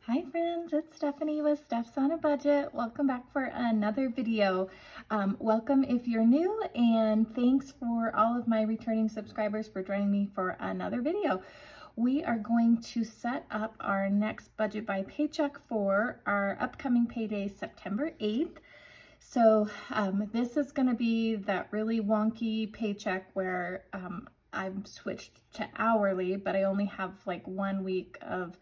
Hi friends, it's Stephanie with Stefsonabudget. Welcome back for another video. Welcome if you're new, and thanks for all of my returning subscribers for joining me for another video. We are going to set up our next budget by paycheck for our upcoming payday, September 8th. So this is going to be that really wonky paycheck where I've switched to hourly, but I only have like 1 week of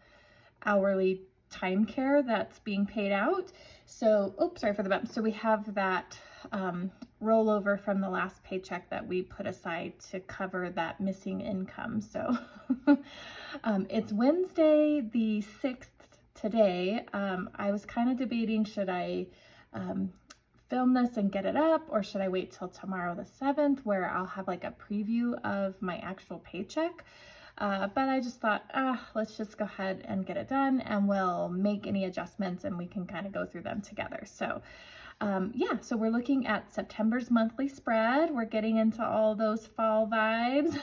hourly time care that's being paid out. So, oops, sorry for the bump. So we have that rollover from the last paycheck that we put aside to cover that missing income. So it's Wednesday the 6th today. I was kind of debating, should I film this and get it up, or should I wait till tomorrow the 7th where I'll have like a preview of my actual paycheck. But I just thought, let's just go ahead and get it done, and we'll make any adjustments and we can kind of go through them together. So yeah, so we're looking at September's monthly spread. We're getting into all those fall vibes.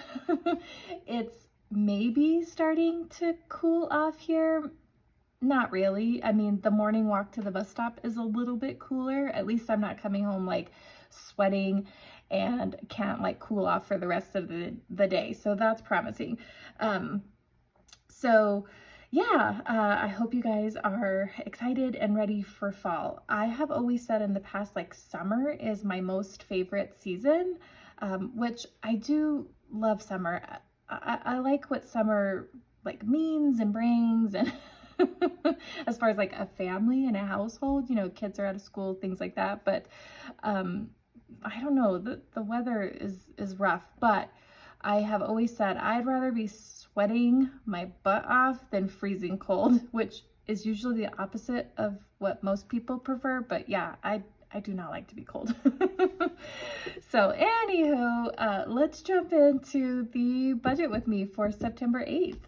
It's maybe starting to cool off here. Not really. I mean, the morning walk to the bus stop is a little bit cooler. At least I'm not coming home like sweating and can't like cool off for the rest of the day. So that's promising. So yeah, I hope you guys are excited and ready for fall. I have always said in the past, like summer is my most favorite season, which I do love summer. I like what summer like means and brings, and as far as like a family and a household, you know, kids are out of school, things like that. But I don't know, the weather is rough, but I have always said I'd rather be sweating my butt off than freezing cold, which is usually the opposite of what most people prefer. But yeah, I do not like to be cold. So anywho, let's jump into the budget with me for September 8th.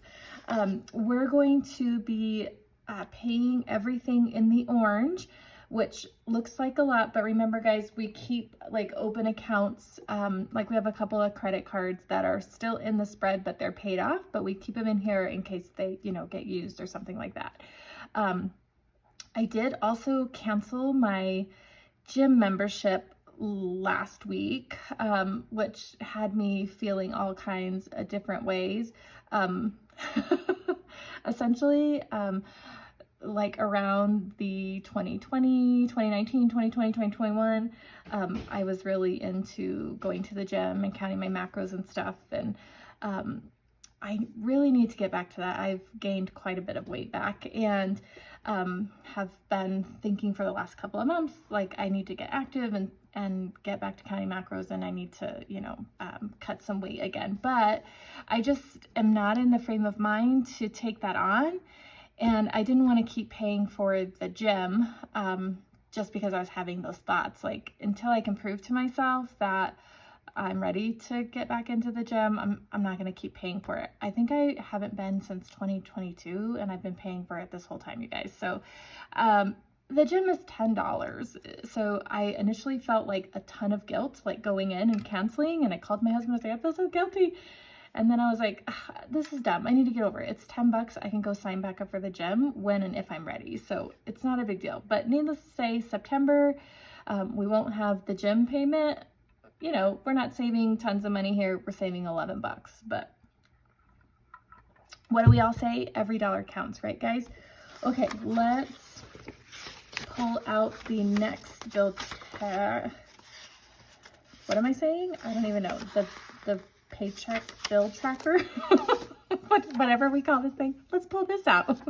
We're going to be paying everything in the orange, which looks like a lot, but remember guys, we keep like open accounts, like we have a couple of credit cards that are still in the spread, but they're paid off, but we keep them in here in case they, you know, get used or something like that. I did also cancel my gym membership last week, which had me feeling all kinds of different ways. Essentially, like around the 2020, 2019, 2020, 2021, I was really into going to the gym and counting my macros and stuff. And I really need to get back to that. I've gained quite a bit of weight back, and have been thinking for the last couple of months, like I need to get active and get back to counting macros, and I need to, you know, cut some weight again. But I just am not in the frame of mind to take that on. And I didn't want to keep paying for the gym just because I was having those thoughts. Like, until I can prove to myself that I'm ready to get back into the gym, I'm not going to keep paying for it. I think I haven't been since 2022, and I've been paying for it this whole time, you guys. So the gym is $10. So I initially felt like a ton of guilt, like going in and canceling. And I called my husband and was like, I feel so guilty. And then I was like, this is dumb. I need to get over it. It's $10. I can go sign back up for the gym when and if I'm ready. So it's not a big deal. But needless to say, September, we won't have the gym payment. You know, we're not saving tons of money here. We're saving 11 bucks. But what do we all say? Every dollar counts, right, guys? Okay, let's pull out the next bill. What am I saying? I don't even know. The paycheck bill tracker, whatever we call this thing. Let's pull this out.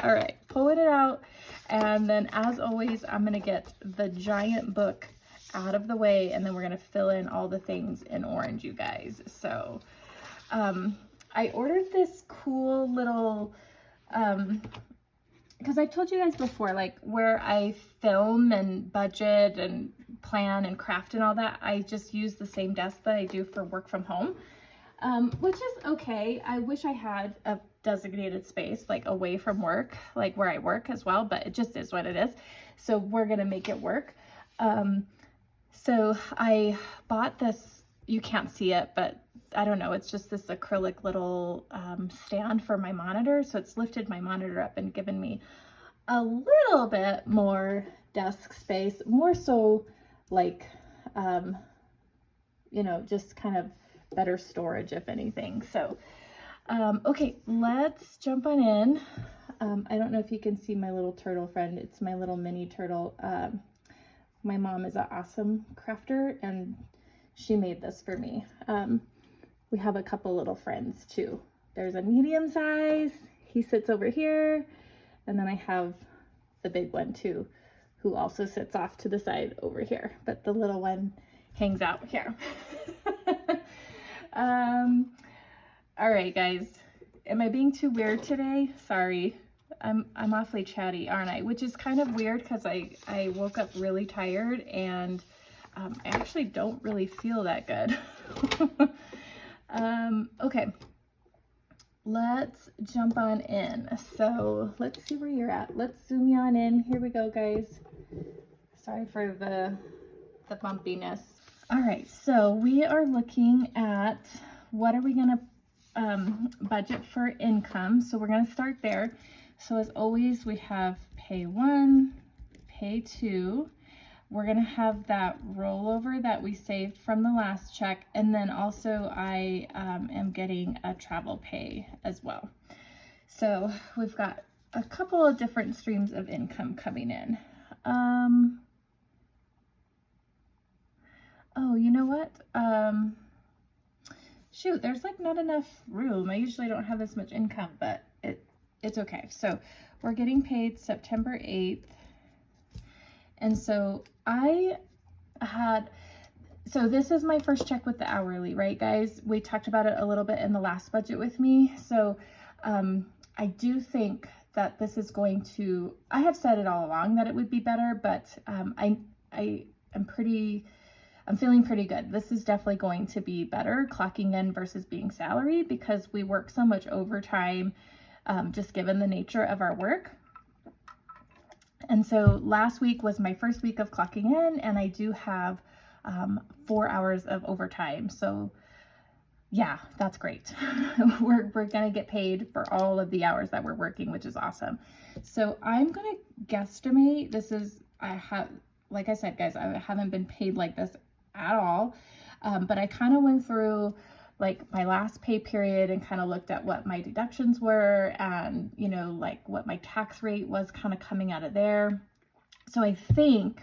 All right, pulling it out. And then as always, I'm going to get the giant book out of the way, and then we're going to fill in all the things in orange, you guys. So I ordered this cool little, because I've told you guys before, like where I film and budget and plan and craft and all that, I just use the same desk that I do for work from home, which is okay. I wish I had a designated space like away from work, like where I work as well, but it just is what it is. So we're gonna make it work. So I bought this you can't see it, but I don't know, it's just this acrylic little stand for my monitor. So it's lifted my monitor up and given me a little bit more desk space, more so like, you know, just kind of better storage if anything. So, okay, let's jump on in. I don't know if you can see my little turtle friend. It's my little mini turtle. My mom is an awesome crafter and she made this for me. We have a couple little friends too. There's a medium size, he sits over here, and then I have the big one too, who also sits off to the side over here, but the little one hangs out here. All right, guys, am I being too weird today? Sorry, I'm awfully chatty, aren't I? Which is kind of weird because I woke up really tired and I actually don't really feel that good. Okay, let's jump on in. So let's see where you're at. Let's zoom you on in. Here we go, guys. Sorry for the bumpiness. All right, so we are looking at what are we gonna budget for income. So we're gonna start there. So as always, we have pay 1, pay 2. We're gonna have that rollover that we saved from the last check, and then also I am getting a travel pay as well. So we've got a couple of different streams of income coming in. Oh, you know what? Shoot, there's like not enough room. I usually don't have this much income, but it's okay. So we're getting paid September 8th. And so so this is my first check with the hourly, right, guys? We talked about it a little bit in the last budget with me. So I do think that this is going to, I have said it all along that it would be better, but I'm feeling pretty good. This is definitely going to be better clocking in versus being salary because we work so much overtime, just given the nature of our work. And so last week was my first week of clocking in, and I do have 4 hours of overtime. So yeah, that's great. we're gonna get paid for all of the hours that we're working, which is awesome. So I'm gonna guesstimate, like I said, guys, I haven't been paid like this at all. But I kind of went through like my last pay period and kind of looked at what my deductions were and, you know, like what my tax rate was kind of coming out of there. So I think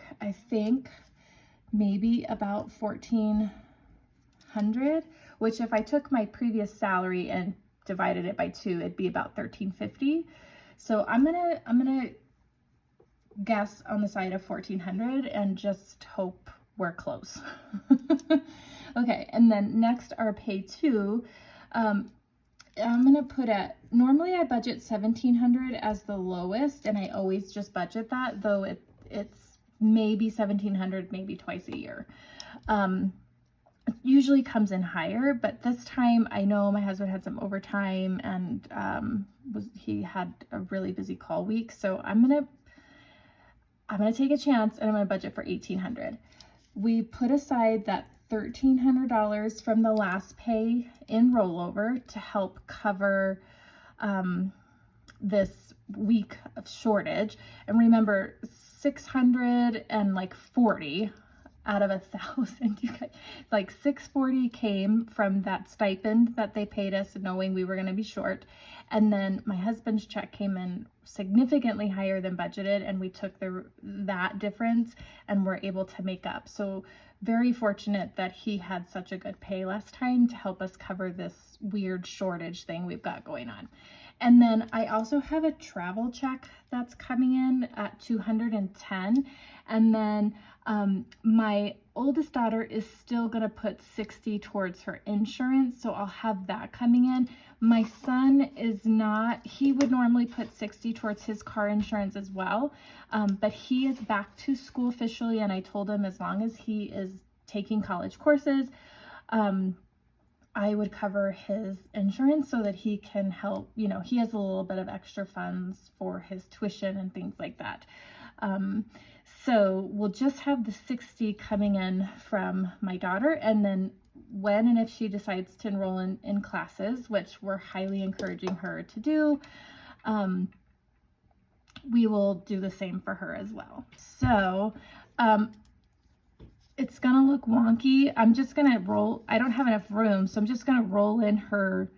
maybe about 1,400, which if I took my previous salary and divided it by 2, it'd be about 1,350. So I'm gonna guess on the side of 1,400 and just hope we're close. Okay, and then next our pay 2. I'm gonna put at, normally I budget 1,700 as the lowest, and I always just budget that, though it's maybe 1,700 maybe twice a year. Usually comes in higher, but this time I know my husband had some overtime and he had a really busy call week, so I'm gonna take a chance and I'm gonna budget for 1,800. We put aside that $1,300 from the last pay in rollover to help cover this week of shortage. And remember, 640 out of 1,000, you guys, like 640 came from that stipend that they paid us knowing we were going to be short. And then my husband's check came in significantly higher than budgeted, and we took that difference and were able to make up. So very fortunate that he had such a good pay last time to help us cover this weird shortage thing we've got going on. And then I also have a travel check that's coming in at 210. And then my oldest daughter is still going to put 60 towards her insurance, so I'll have that coming in. My son is not, he would normally put 60 towards his car insurance as well, but he is back to school officially, and I told him as long as he is taking college courses, I would cover his insurance so that he can help, you know, he has a little bit of extra funds for his tuition and things like that. So we'll just have the 60 coming in from my daughter, and then when and if she decides to enroll in classes, which we're highly encouraging her to do, we will do the same for her as well. So it's gonna look wonky. I'm just gonna roll, I don't have enough room, so I'm just gonna roll in her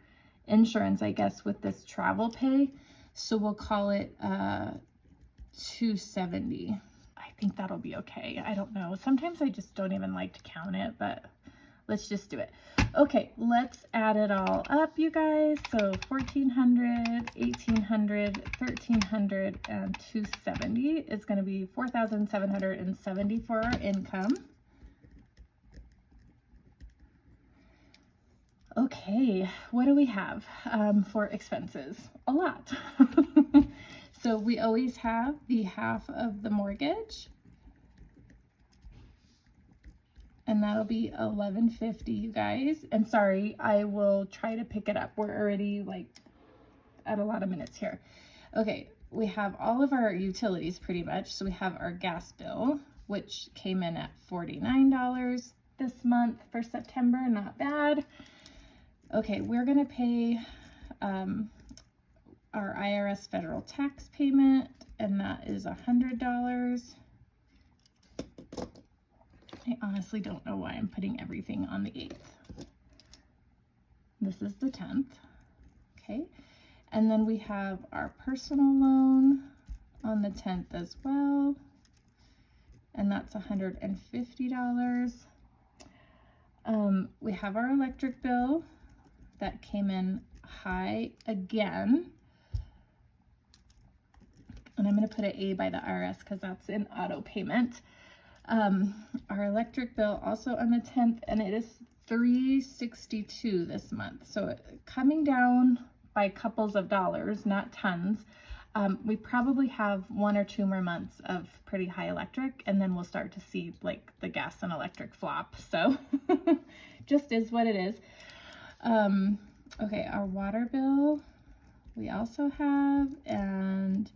insurance, I guess, with this travel pay. So we'll call it $270. I think that'll be okay. I don't know. Sometimes I just don't even like to count it, but let's just do it. Okay, let's add it all up, you guys. So 1,400, 1,800, 1,300, and 270 is going to be 4,770 for our income. Okay, what do we have for expenses? A lot. So we always have the half of the mortgage, and that'll be $1,150, you guys. And sorry, I will try to pick it up. We're already like at a lot of minutes here. Okay, we have all of our utilities pretty much. So we have our gas bill, which came in at $49 this month for September. Not bad. Okay, we're gonna pay our IRS federal tax payment, and that is $100. I honestly don't know why I'm putting everything on the 8th. This is the 10th, okay? And then we have our personal loan on the 10th as well, and that's $150. We have our electric bill that came in high again. And I'm going to put an A by the IRS because that's an auto payment. Our electric bill also on the 10th, and it is $362 this month. So coming down by couples of dollars, not tons. We probably have 1 or 2 more months of pretty high electric, and then we'll start to see like the gas and electric flop. So just is what it is. Okay, our water bill we also have, and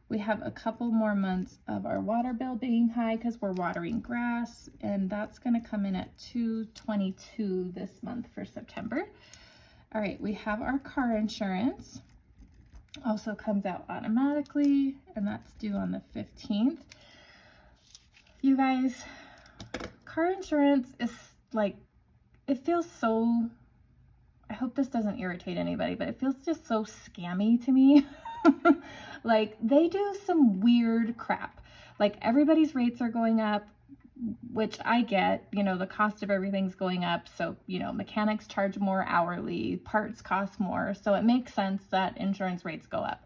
we have a couple more months of our water bill being high because we're watering grass, and that's going to come in at $222 this month for September. All right, we have our car insurance. Also comes out automatically, and that's due on the 15th. You guys, car insurance is like, it feels so, I hope this doesn't irritate anybody, but it feels just so scammy to me. Like, they do some weird crap. Like, everybody's rates are going up, which I get, you know, the cost of everything's going up. So, you know, mechanics charge more hourly, parts cost more. So it makes sense that insurance rates go up.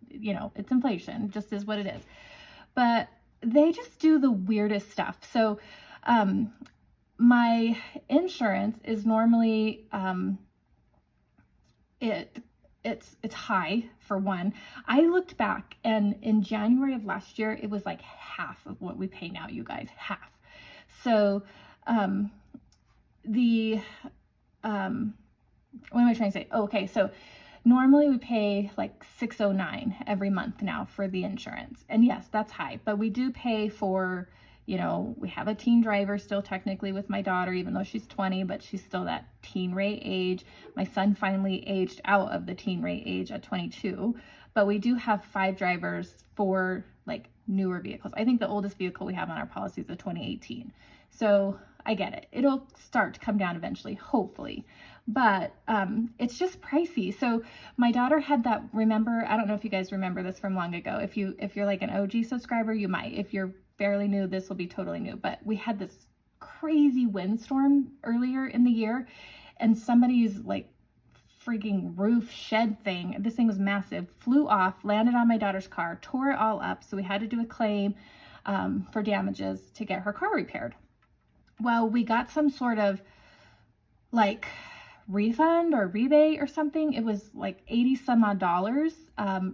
You know, it's inflation, just is what it is. But they just do the weirdest stuff. So, my insurance is normally, it's high for one. I looked back, and in January of last year, it was like half of what we pay now, you guys, half. So, what am I trying to say? Oh, okay. So normally we pay like $609 every month now for the insurance. And yes, that's high, but we do pay for, you know, we have a teen driver still technically with my daughter, even though she's 20, but she's still that teen rate age. My son finally aged out of the teen rate age at 22, but we do have 5 drivers for like newer vehicles. I think the oldest vehicle we have on our policy is a 2018. So I get it. It'll start to come down eventually, hopefully. But it's just pricey. So my daughter had that, remember, I don't know if you guys remember this from long ago. If you're like an OG subscriber, you might. If you're fairly new, this will be totally new. But we had this crazy windstorm earlier in the year, and somebody's like freaking roof shed thing, this thing was massive, flew off, landed on my daughter's car, tore it all up. So we had to do a claim for damages to get her car repaired. Well, we got some sort of like refund or rebate or something. It was like 80 some odd dollars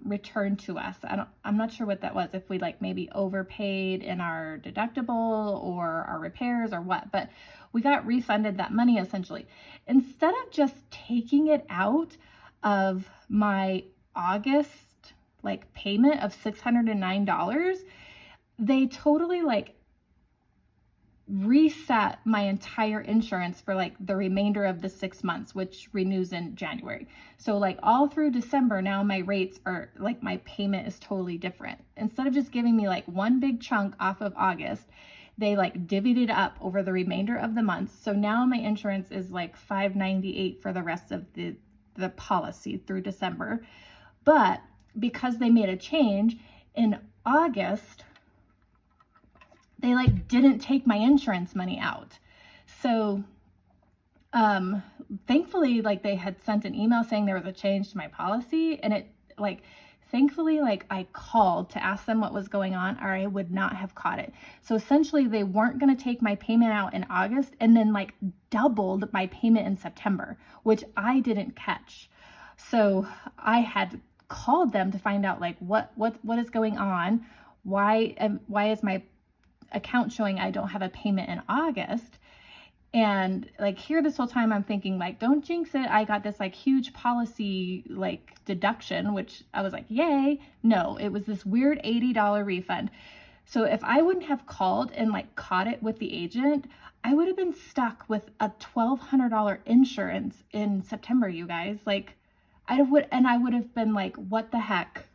returned to us. I'm not sure what that was, if we like maybe overpaid in our deductible or our repairs or what, but we got refunded that money essentially. Instead of just taking it out of my August like payment of $609, they totally like reset my entire insurance for like the remainder of the 6 months, which renews in January. So like all through December, now my rates are like, my payment is totally different. Instead of just giving me like one big chunk off of August, they like divvied it up over the remainder of the months. So now my insurance is like $598 for the rest of the policy through December. But because they made a change in August, they like didn't take my insurance money out. So thankfully, like they had sent an email saying there was a change to my policy, and it like, thankfully, like I called to ask them what was going on, or I would not have caught it. So essentially they weren't going to take my payment out in August and then like doubled my payment in September, which I didn't catch. So I had called them to find out like what is going on. Why is my account showing I don't have a payment in August? And like here this whole time I'm thinking like, don't jinx it, I got this like huge policy like deduction, which I was like, yay. No, it was this weird $80 refund. So if I wouldn't have called and like caught it with the agent, I would have been stuck with a $1,200 insurance in September, you guys. Like I would have been like, what the heck?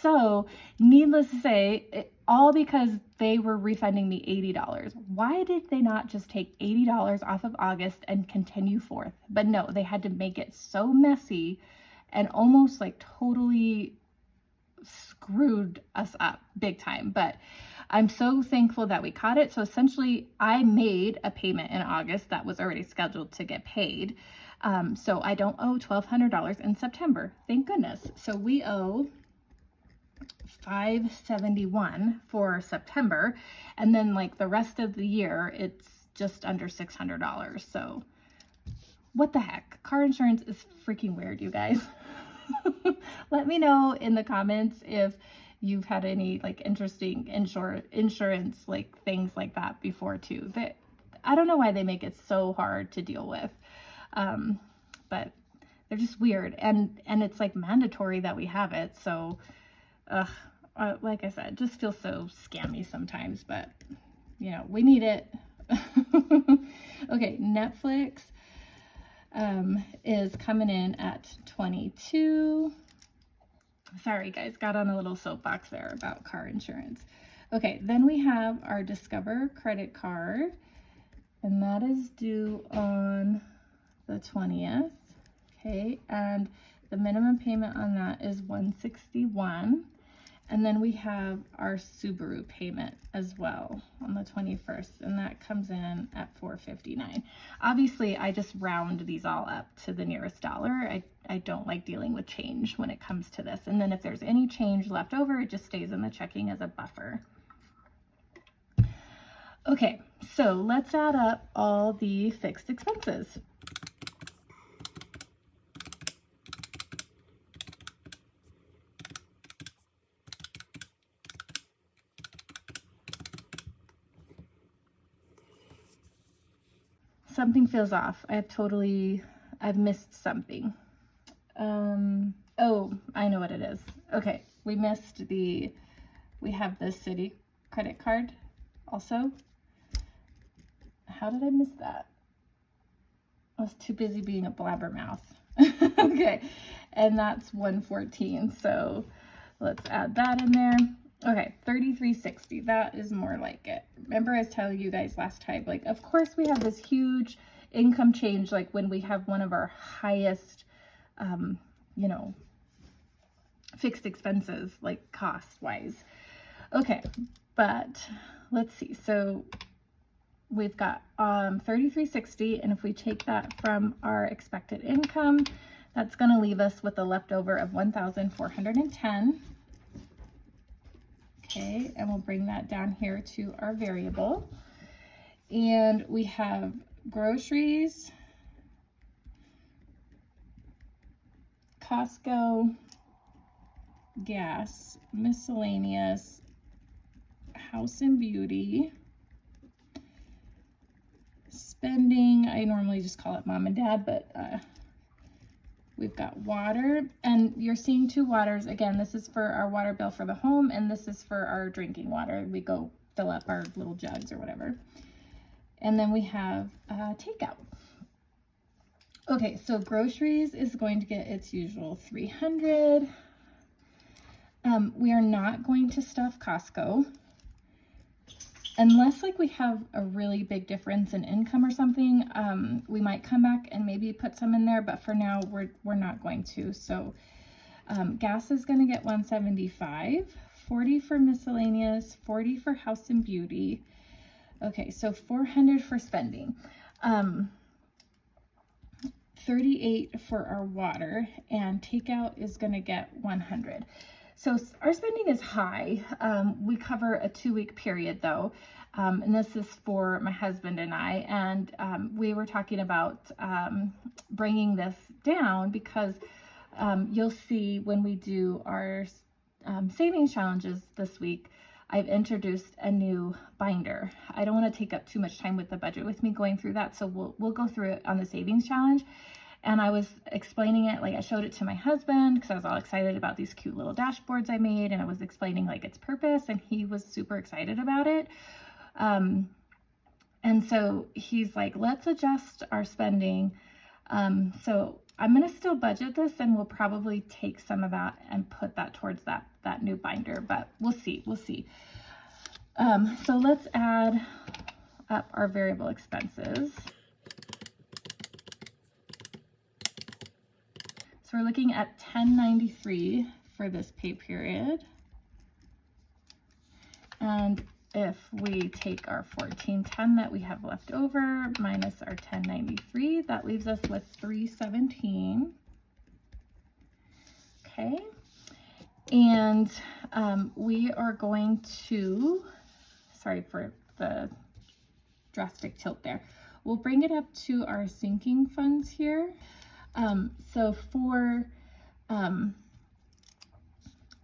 So needless to say, all because they were refunding me $80. Why did they not just take $80 off of August and continue forth? But no, they had to make it so messy and almost like totally screwed us up big time. But I'm so thankful that we caught it. So essentially I made a payment in August that was already scheduled to get paid. So I don't owe $1,200 in September. Thank goodness. So we owe $571 for September, and then like the rest of the year it's just under $600. So what the heck? Car insurance is freaking weird, you guys. Let me know in the comments if you've had any like interesting insurance like things like that before too. I don't know why they make it so hard to deal with, but they're just weird, and it's like mandatory that we have it. So like I said, it just feels so scammy sometimes, but you know, we need it. Okay, Netflix is coming in at 22. Sorry guys, got on a little soapbox there about car insurance. Okay, then we have our Discover credit card, and that is due on the 20th. Okay, and the minimum payment on that is $161. And then we have our Subaru payment as well on the 21st, and that comes in at $459. Obviously, I just round these all up to the nearest dollar. I don't like dealing with change when it comes to this. And then if there's any change left over, it just stays in the checking as a buffer. Okay, so let's add up all the fixed expenses. Something feels off. I've missed something. Oh, I know what it is. Okay, we have the city credit card also. How did I miss that? I was too busy being a blabbermouth. Okay, and that's $114. So let's add that in there. Okay, $33.60. That is more like it. Remember I was telling you guys last time, like, of course we have this huge income change, like when we have one of our highest, you know, fixed expenses, like cost-wise. Okay, but let's see. So we've got $33.60, and if we take that from our expected income, that's going to leave us with a leftover of $1,410. Okay, and we'll bring that down here to our variable. And we have groceries, Costco, gas, miscellaneous, house and beauty, spending, I normally just call it mom and dad, but we've got water, and you're seeing two waters. Again, this is for our water bill for the home, and this is for our drinking water. We go fill up our little jugs or whatever. And then we have takeout. Okay, so groceries is going to get its usual $300. We are not going to stuff Costco unless like we have a really big difference in income or something. We might come back and maybe put some in there, but for now we're not going to. So gas is going to get $175, $40 for miscellaneous, $40 for house and beauty. Okay, so $400 for spending. $38 for our water, and takeout is going to get $100. So our spending is high. We cover a 2-week period though, and this is for my husband and I, and we were talking about bringing this down because you'll see when we do our savings challenges this week, I've introduced a new binder. I don't want to take up too much time with the budget with me going through that, so we'll go through it on the savings challenge. And I was explaining it, like I showed it to my husband because I was all excited about these cute little dashboards I made, and I was explaining like its purpose, and he was super excited about it. And so he's like, let's adjust our spending. So I'm going to still budget this, and we'll probably take some of that and put that towards that new binder, but we'll see. So let's add up our variable expenses. So we're looking at $10.93 for this pay period. And if we take our $14.10 that we have left over minus our $10.93, that leaves us with $317. Okay. And we are going to, sorry for the drastic tilt there. We'll bring it up to our sinking funds here. So for,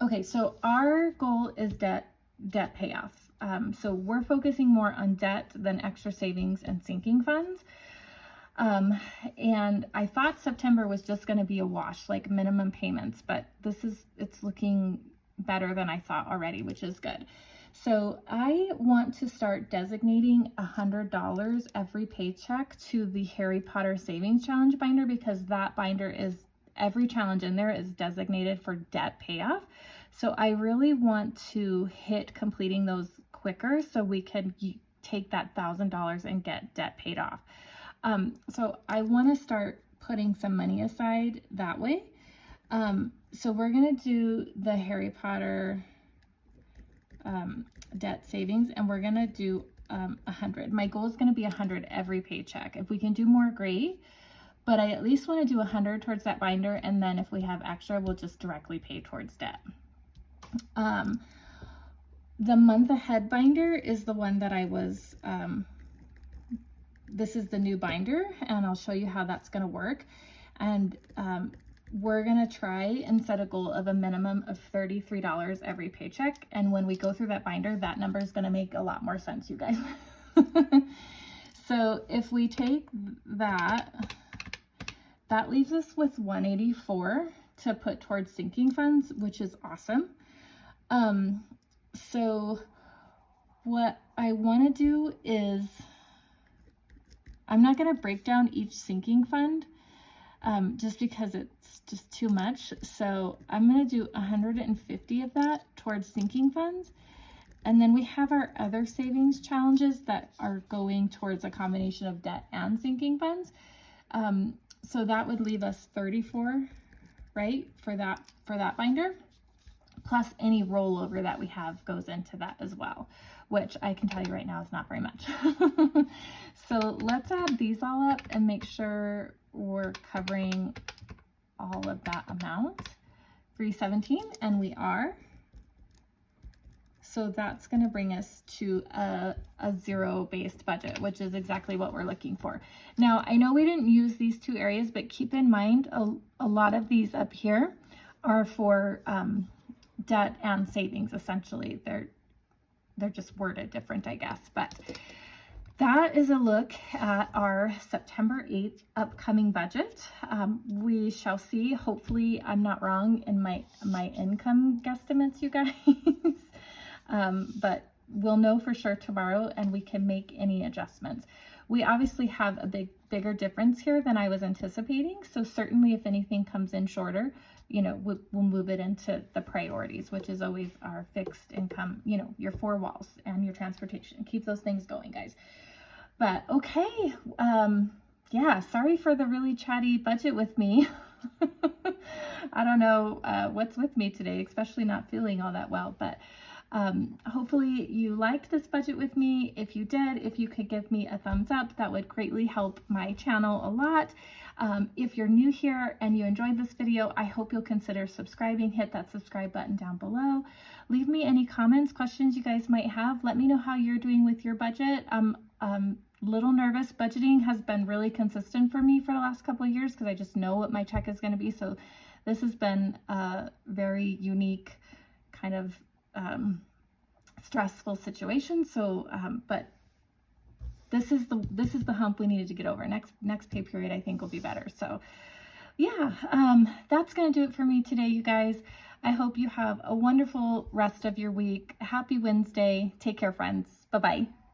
okay, so our goal is debt payoff. So we're focusing more on debt than extra savings and sinking funds. And I thought September was just going to be a wash, like minimum payments, but it's looking better than I thought already, which is good. So I want to start designating $100 every paycheck to the Harry Potter Savings Challenge binder, because that binder is, every challenge in there is designated for debt payoff. So I really want to hit completing those quicker so we can take that $1,000 and get debt paid off. So I want to start putting some money aside that way. So we're going to do the Harry Potter debt savings, and we're going to do 100. My goal is going to be 100 every paycheck. If we can do more, great. But I at least want to do 100 towards that binder, and then if we have extra, we'll just directly pay towards debt. The month ahead binder is the one that I was, this is the new binder, and I'll show you how that's going to work. And we're going to try and set a goal of a minimum of $33 every paycheck. And when we go through that binder, that number is going to make a lot more sense, you guys. So if we take that, that leaves us with $184 to put towards sinking funds, which is awesome. So what I want to do is, I'm not going to break down each sinking fund just because it's just too much. So I'm going to do 150 of that towards sinking funds. And then we have our other savings challenges that are going towards a combination of debt and sinking funds. So that would leave us 34, right, for that binder. Plus any rollover that we have goes into that as well, which I can tell you right now is not very much. So let's add these all up and make sure we're covering all of that amount. 317, and we are. So that's going to bring us to a zero-based budget, which is exactly what we're looking for. Now, I know we didn't use these two areas, but keep in mind a lot of these up here are for debt and savings. Essentially, they're just worded different, I guess. But that is a look at our September 8th upcoming budget. We shall see. Hopefully, I'm not wrong in my income guesstimates, you guys. But we'll know for sure tomorrow and we can make any adjustments. We obviously have a bigger difference here than I was anticipating. So certainly if anything comes in shorter, you know, we'll move it into the priorities, which is always our fixed income, you know, your four walls and your transportation. Keep those things going, guys. But okay, yeah, sorry for the really chatty budget with me. I don't know what's with me today, especially not feeling all that well, but hopefully you liked this budget with me. If you did, if you could give me a thumbs up, that would greatly help my channel a lot. If you're new here and you enjoyed this video, I hope you'll consider subscribing. Hit that subscribe button down below. Leave me any comments, questions you guys might have. Let me know how you're doing with your budget. Little nervous. Budgeting has been really consistent for me for the last couple of years because I just know what my check is going to be. So this has been a very unique kind of stressful situation. So, but this is the hump we needed to get over. Next pay period, I think, will be better. So yeah, that's going to do it for me today, you guys. I hope you have a wonderful rest of your week. Happy Wednesday. Take care, friends. Bye-bye.